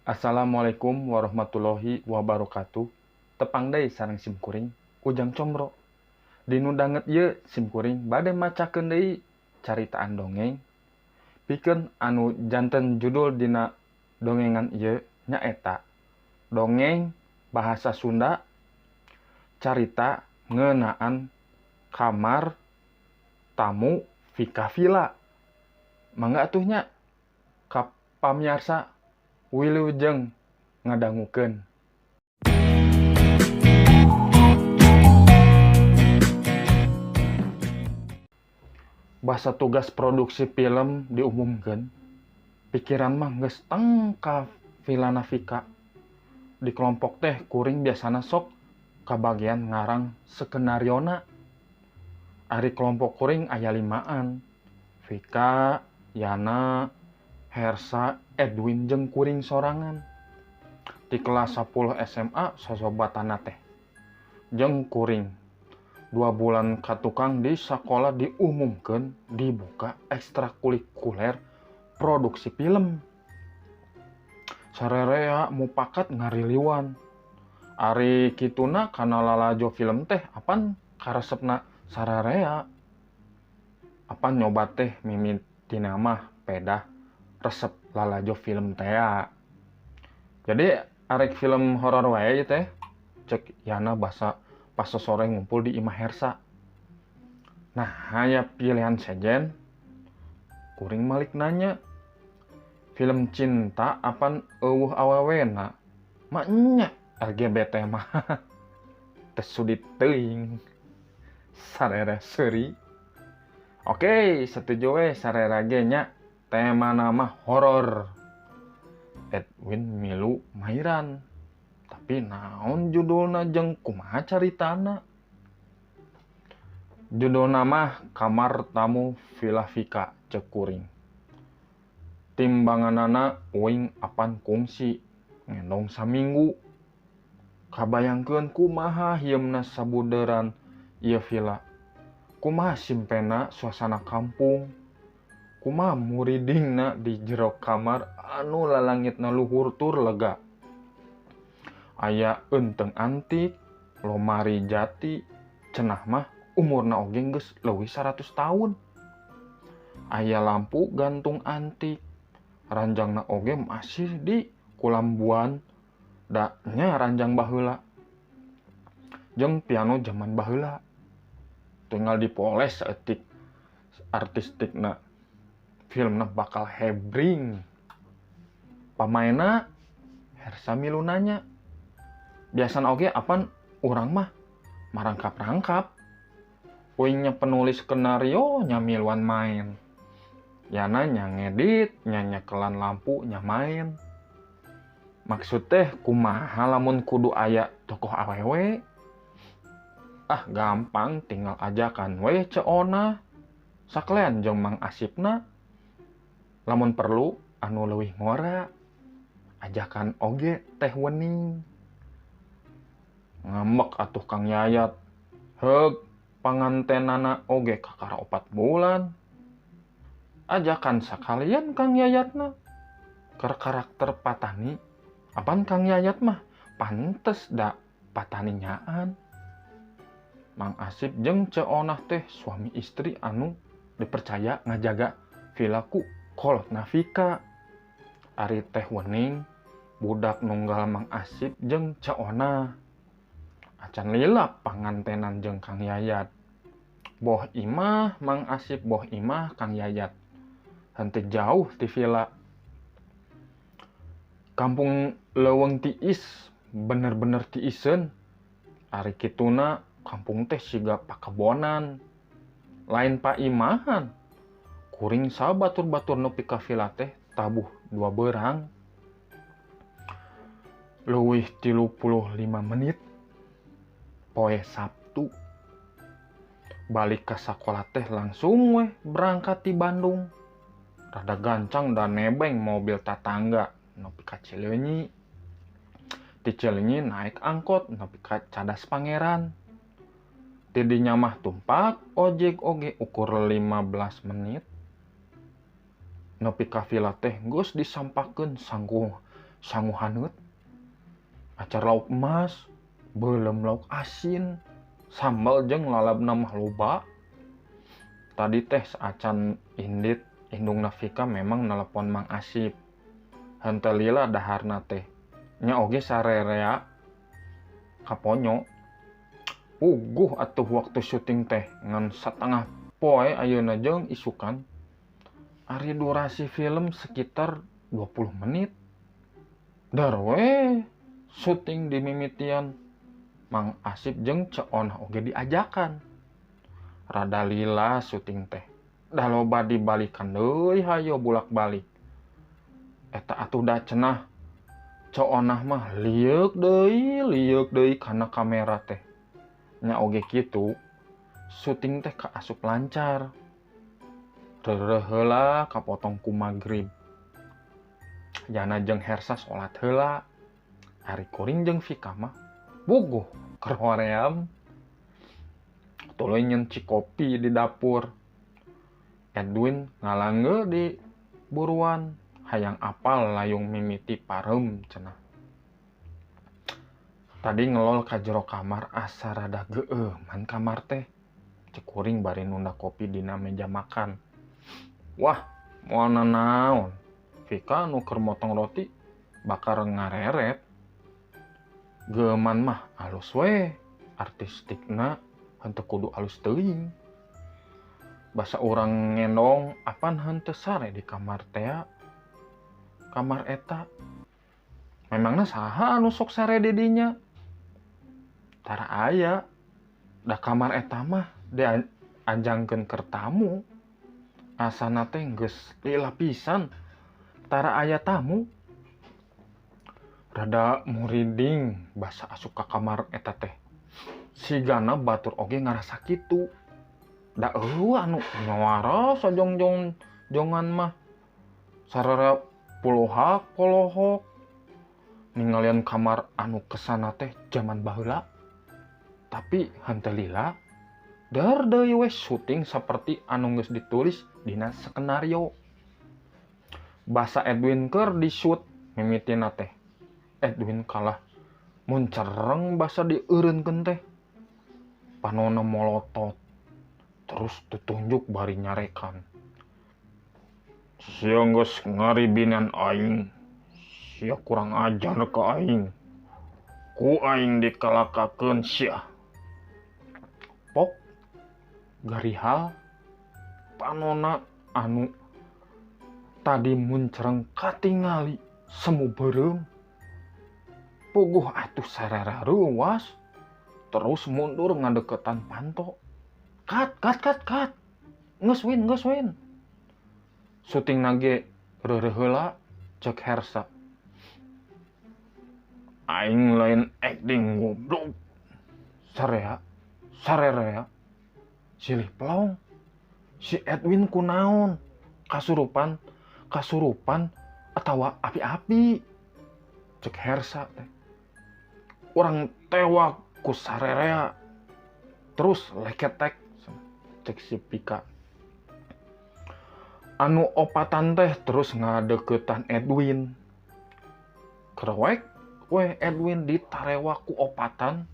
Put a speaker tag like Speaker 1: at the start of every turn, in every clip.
Speaker 1: Assalamualaikum warahmatullahi wabarakatuh. Tepang deui sareng simkuring Ujang Combro. Dinu danget ieu simkuring bade macakeun deui caritaan dongeng. Pikeun anu janten judul dina dongengan ieu nyaeta dongeng bahasa Sunda carita ngeunaan kamar tamu Vika Villa. Mangga atuh nya ka pamiarsa wilujeng ngadangukeun. Basa tugas produksi film diumumkeun, pikiran mah geus teng ka Villana Vika. Di kelompok teh kuring biasana sok kabagian ngarang skenariona. Ari kelompok kuring aya 5an. Vika, Yana, Hersa, Edwin jeung kuring sorangan. Di kelas 10 SMA sosobatana teh. Jeung kuring 2 bulan katukang di sakola diumumkeun dibuka ekstrakurikuler produksi film. Sarerea mupakat ngariliwan. Ari kituna kana lalajo film teh apan karesepna sarerea. Apan nyoba teh mimitina mah pedah resep lalajo film teh. Jadi arek film horor wae teh cek Yana basa pas sore ngumpul di Imah Hersa. Nah, aya pilihan sejen. Kuring malik nanya, film cinta apan eueuh awewena? Ma nya LGBT mah. Teu sudi teuing. Sarere seuri. Oke, setuju we sarere ge nya. Tema nama horor. Edwin milu mairan. Tapi naon judulna jeung kumaha caritana? Judulna mah Kamar Tamu Villa Vika ceuk kuring. Timbanganana uing apan kungsi ngendong saminggu. Kabayangkeun kumaha hieumna sabuderan ieu villa. Kumaha simpena suasana kampung. Kumaha muridingna di jero kamar anu lalangitna luhur tur lega. Aya eunteng antik, lomari jati, cenah mah umurna oge geus leuwih 100 taun. Aya lampu gantung antik, ranjangna oge masih di kulambuan da nya ranjang baheula. Jeung piano zaman baheula. Tinggal dipoles saeutik artistikna. Filmna bakal hebring. Pamainna Hersa milu nanya. Biasana oge apan urang mah marangkap-rangkap. Uingnya penulis skenario nya miluan main. Yana nya ngedit, nya nyekelan lampu, nya main. Maksud teh kumaha lamun kudu aya tokoh awewe? Ah gampang, tinggal ajakan we ceona. Saklean jeung Mang Asipna. Lamun perlu anu leuwih ngora. Ajakan oge teh wening. Ngambek atuh Kang Yayat. Heug pangantenana oge kakara 4 bulan. Ajakan sakalian Kang Yayatna. Keur karakter Patani. Apan Kang Yayat mah pantes da Patani nyaan. Mang Asip jeung ceonah teh suami istri anu dipercaya ngajaga villaku kolotna Vika. Ari teh wening budak nunggal Mang Asip jeung ceonah. Acan lila pangantenan jeung Kang Yayat. Boh imah Mang Asip, boh imah Kang Yayat. Henteu jauh ti villa. Kampung leuweung tiis, bener-bener tiiseun. Ari kituna kampung teh siga pakebonan. Lain paimahan. Kuring sabatur-batur nepi ka villa teh tabuh 2 beurang. Leuwih 35 menit. Poe Sabtu. Balik ka sakola teh langsung weh berangkat ti Bandung. Rada gancang dan nebeng mobil tatangga nepi ka Cileunyi. Ti Cileunyi naik angkot nepi ka Cadas Pangeran. Ti dinya mah tumpak ojek oge ukur 15 menit. Nepi ka villa teh geus disampakeun sangguh sangu haneut. Acar lauk emas, belum lauk asin, sambal jeung lalabna mah loba. Tadi teh saacan indit indungna Vika memang nelpon Mang Asip. Henteu lila daharna teh. Nya oge sarerea kaponyo. Puguh atuh waktu syuting teh ngan satengah poe ayeuna jeung isukan. Ari durasi film sekitar 20 menit. Dar we syuting di mimitian Mang Asip jeung Ceonah oge diajakan. Rada lila syuting teh. Da loba dibalikan deui hayo bulak-balik. Eta atuh da cenah Ceonah mah liuk deui kana kamera teh. Nya oge kitu, syuting teh kaasup lancar. Reureuh heula kapotong ku magrib. Jana jeung Hersa salat heula. Ari kuring jeung Vika mah buguh keur hoream. Tuluy nyenci kopi di dapur. Edwin ngalangge di buruan. Hayang apal layung mimiti pareum cenah. Tadi ngelol ka jero kamar asa rada geueuh man kamar teh. Cek kuring bari nunda kopi dina meja makan. Wah, moal nanaon? Vika nu keur motong roti bakar ngareret. Geuman mah alus we, artistikna henteu kudu alus teuing. Basa urang ngendong apan henteu sare di kamar teh. Kamar eta memangna saha anu sok sare di dinya? Tara aya. Da kamar eta mah dianjangkeun keur tamu. Asana teh geus lila pisan. Tara aya tamu. Rada muriding basa asup ka kamar eta teh. Sigana batur oge ngarasa kitu. Da anu nyawaros jongan mah. Sarara polohak ningalian kamar anu kesana teh zaman baheula. Tapi henteu lila dar deui we syuting saperti anu geus ditulis dina skenario. Basa Edwin keur di-shoot mimitina teh. Edwin kalah mun cereng basa dieureunkeun teh. Panonna molotot. Terus tutunjuk bari nyarekan. Sia geus ngaribinan aing. Sia kurang ajar ka aing. Ku aing dikalakakeun sia. Pok garihal panonna anu tadi mun cereng katingali semu beureum. Puguh atuh sarara ruas. Terus mundur ngadeketan panto. Kat. Geus win. Syuting nage reureuh heula cek Hersa. Aing lain acting goblok. Sarerea. Silih pelong. Si Edwin kunaon? Kasurupan atawa api-api. Cek Hersa teh. Urang tewak ku sarerea. Terus leketek cek si Vika. Anu opatan teh terus ngadeukeutan Edwin. Krewek we Edwin ditarewak ku opatan.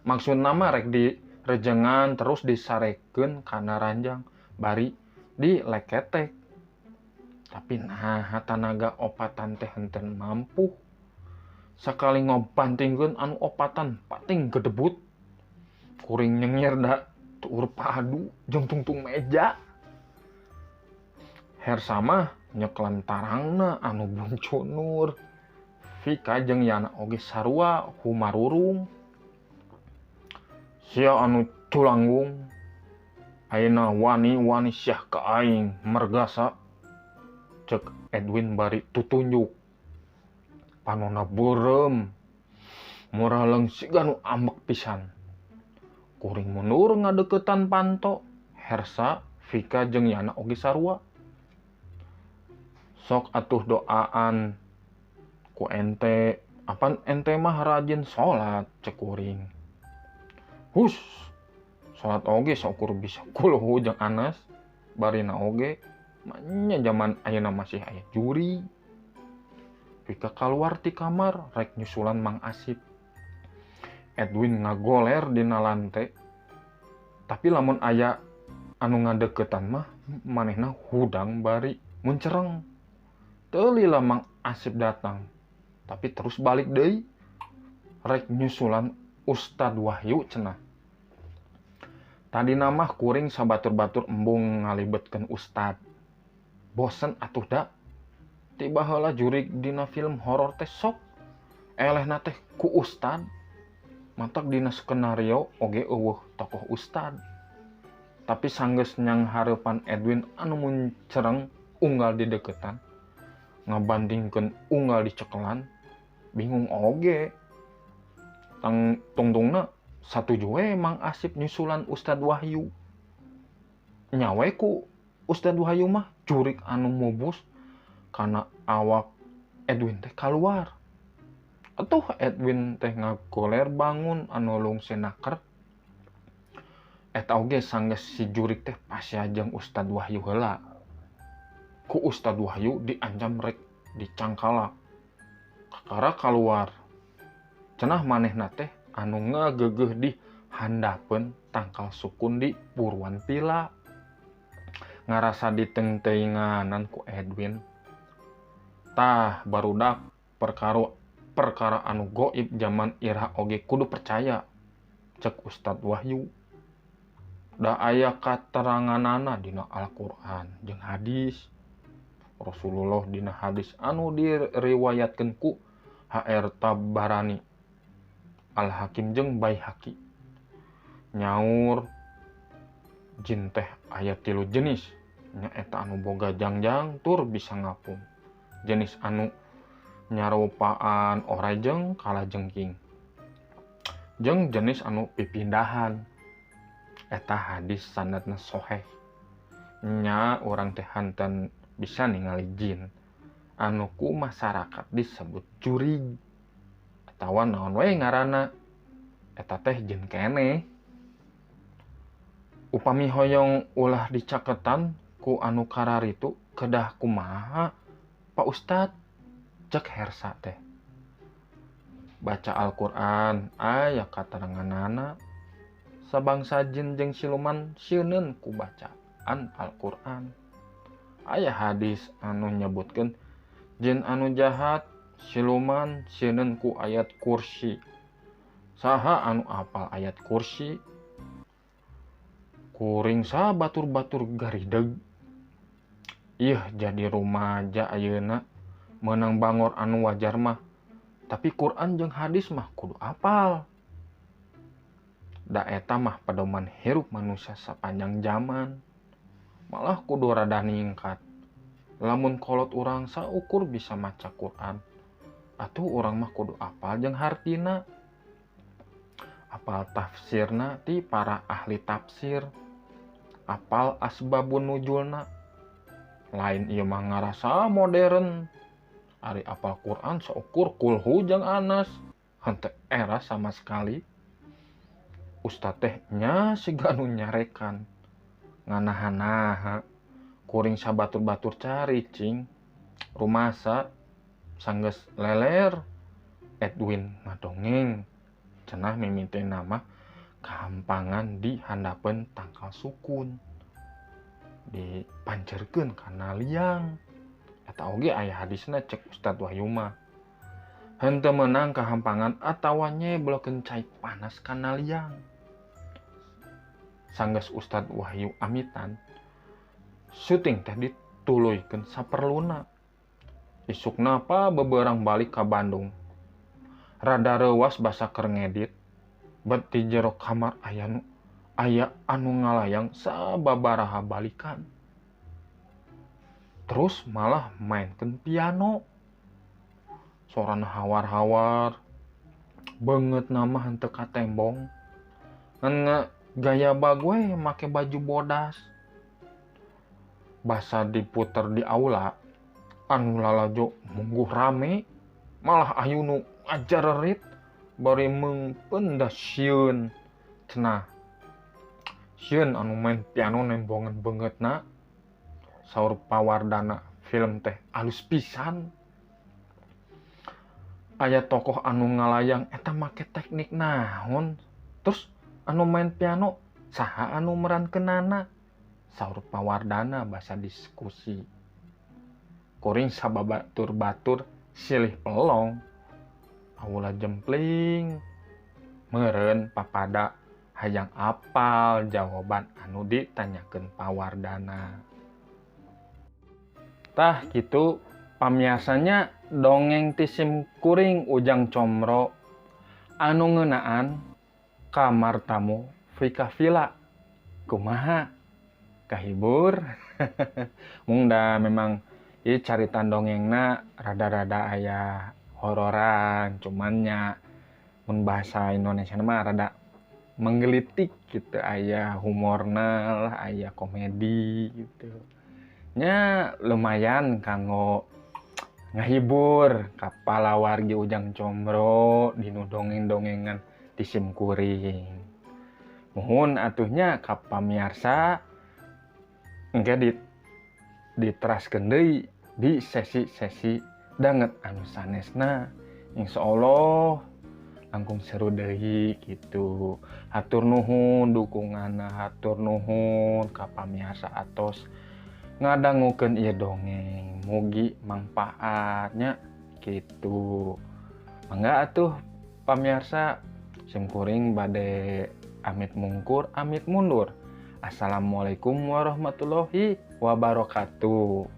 Speaker 1: Maksudna mah rek di rejengan terus disarekeun kana ranjang bari dileketek. Tapi nah tanaga opatan teh henteu mampu. Sakali ngobantingkeun anu opatan pating gedebut. Kuring nyengir da tuur padu jeung tungtung meja. Hersa mah nyeklan tarangna anu buncunur. Vika jeung Yana oge sarua humarurung. Sia anu culanggung. Ayeuna wani syah ka aing mergasa. Cek Edwin bari tutunjuk. Panonna beureum. Murah leungsiga nu ambek pisan. Kuring mundur ngadeukeutan panto. Hersa, Vika jeung Yana oge sarua. Sok atuh doaan ku ente. Apan ente mah rajin salat cek kuring. Hus, salat oge saukur bisa kuluhu jeung Anas. Barina oge. Manya zaman ayeuna masih aya juri. Pika keluar ti kamar rek nyusulan Mang Asip. Edwin ngagoler dina lante. Tapi lamun aya anu ngadeketan mah manehna hudang bari muncereng. Teu lila Mang Asip datang. Tapi terus balik deui. Rek nyusulan Ustad Wahyu cenah. Tadi namah kuring sabatur-batur embung ngalibetkeun Ustad. Bosen atuh da. Tiba heula jurig dina film horor teh sok. Elehna teh ku Ustad. Matak dina skenario oge eueuh tokoh Ustad. Tapi sanggeus nyang hareupan Edwin anu muncereng unggal di deketan. Ngabandingkeun unggal di cekelan. Bingung oge. Tungtungna satuju we Mang Asip nyusulan Ustad Wahyu. Nyawe ku Ustad Wahyu mah jurig anu mubus kana awak Edwin teh kaluar. Atuh Edwin teh ngagoler bangun anu lungsenaker. Eta oge sanggeus si jurig teh pasya jeung Ustad Wahyu heula. Ku Ustad Wahyu diancam rek dicangkalak. Kakara kaluar. Cenah manehna teh anu ngageugeuh di handapeun tangkal sukun di Purwan Pila. Ngarasa ditengteinganan ku Edwin. Tah barudak perkara anu goib zaman Ira oge kudu percaya. Cek Ustad Wahyu. Da aya kateranganana dina Al-Qur'an jeung hadis. Rasulullah dina hadis anu diriwayatkeun ku HR Tabarani, Al-Hakim jeung Baihaqi. Nyaur jin teh aya 3 jenis. Nyaeta anu boga jangjang tur bisa ngapung. Jenis anu nyarupaan oray jeung kalajengking. Jeung jenis anu pipindahan. Eta hadis sanadna sahih. Nya urang teh hanten bisa ningali jin anu ku masyarakat disebut jurig. Atawa naon we ngaranna. Eta teh jin keneh. Upami hoyong ulah dicaketan ku anu kararitu kedah kumaha Pak Ustad, cek Hersa teh. Baca Al-Qur'an aya kateranganana sabangsa jin jeung siluman sieuneun ku bacaan Al-Qur'an. Aya hadis anu nyebutkeun jin anu jahat siluman sieuneun ku ayat kursi. Saha anu apal ayat kursi? Kuring sabatur-batur garideg. Ieuh jadi rumaja ayeuna meunang bangor anu wajar mah. Tapi Quran jeung hadis mah kudu apal. Da eta mah pedoman hirup manusia sapanjang zaman. Malah kudu rada ningkat. Lamun kolot urang saukur bisa maca Quran. Atuh urang mah kudu apal jeung hartina. Apal tafsirna ti para ahli tafsir. Apal asbabun nuzulna. Lain ieu mah ngarasa modern. Ari apal Quran saukur kulhu jeung Anas. Henteu era sama sekali. Ustad teh nya siga anu nyarekan. Nganaha-naha. Kuring sabatur-batur caricing. Rumasa sanggeus leler. Edwin ngadongeng. Cenah mimiti nama kahampangan di handapeun tangkal sukun. Dipancerkeun kana liang. Eta oge aya hadisna cek Ustad Wahyu mah. Henteu meunang kahampangan atawa nyeblokeun cai panas kana liang. Sanggeus Ustad Wahyu amitan, syuting teh dituluykeun saperluna. Isukna beberang balik ka Bandung. Rada reuwas basa keur ngedit. Bet di jero kamar aya anu ngalayang sababaraha balikan. Terus malah mainkeun piano. Sorana hawar-hawar. Beungeut nama henteu katembong. Ngan gaya bague make baju bodas. Basa diputer di aula. Anu lalajo mungguh rame. Malah ayu nu ngajarerit. Bari mengpeun da sieun. Cenah. Sieun anu main piano nembongan beungeutna. Saur pawardana film teh alus pisan. aya tokoh anu ngalayang eta make teknik naon, terus anu main piano saha anu merankeunana, saur Pawardana basa diskusi. Kuring sababatur-batur silih pelong, aula jempling, meureun papada hayang apal jawaban anu ditanyakeun Pawardana. Tah kitu pamiasanya dongeng ti sim kuring Ujang Comro anu ngeunaan kamar tamu Vika Villa. Kumaha? Kahibur? Mung da memang ieu carita dongengna rada-rada aya hororan, cuman nya mun bahasa Indonesia mah rada menggelitik gitu, aya humorna lah, aya komedi gitu. Nya lumayan kanggo ngahibur kapala wargi Ujang Comro dinu dongeng-dongengan ti sim kuring. Muhun atuhnya ka pamiarsa engke diteraskeun deui di sesi-sesi danget anu sanesna. Insyaallah langkung seru deui kitu. Hatur nuhun dukunganna, hatur nuhun ka pamiarsa atos ngadangukeun ieu dongeng. Mugi mangpaatnya kitu. Mangga atuh pamiarsa sim kuring bade amit mungkur, amit mundur. Assalamualaikum warahmatullahi wabarakatuh.